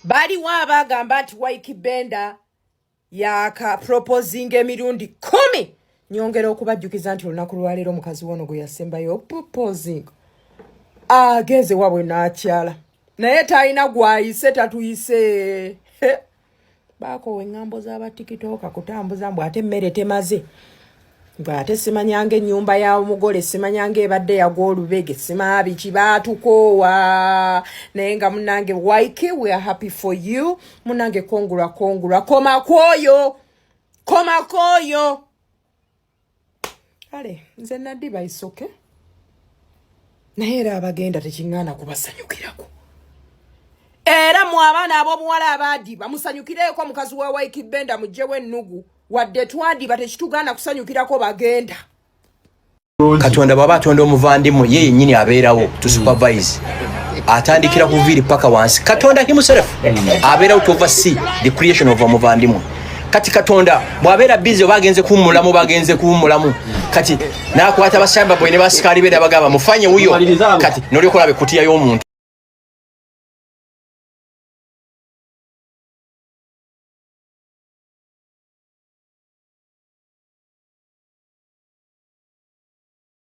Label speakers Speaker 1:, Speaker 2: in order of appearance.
Speaker 1: Bali wabagamba nti Ykee Benda yaka proposing emirundi 10 nyongera okubajjukiza nti olunaku lwaleero mukazi wono gwe yasembayo proposing ageze wabwe n'akyala naye talina gwayise tatuyise baako engambo z'abatikitoka kutambuza mbw ate emmere temaze ate simanyange ennyumba ya omugole simanyange ebadde yag'olubege simabi kibatukoowa naye nga munange Ykee, we are happy for you munange kongula koma kwoyo ale nze naddiba isoke naye era abagenda tekiŋŋaana kubasanyukirako era mu abaana ab'obuwala abadiba musanyukireko mukazi wa Ykee Benda mujjewo ennugu wadde twadiba tekitugaana kusanyukirako bagenda
Speaker 2: Katonda baba atonda omuvandimu ye yennyini abeerawo to supervise atandikira ku viri paka wansi Katonda himself abeerawo to oversee the creation of omuvandimu kati Katonda bwabeera busy bagenze kuwummulamu kati nakwata basamba boy ne basikali beera bagamba mufanye wuyo kati nolyokola be kutiya y'omuntu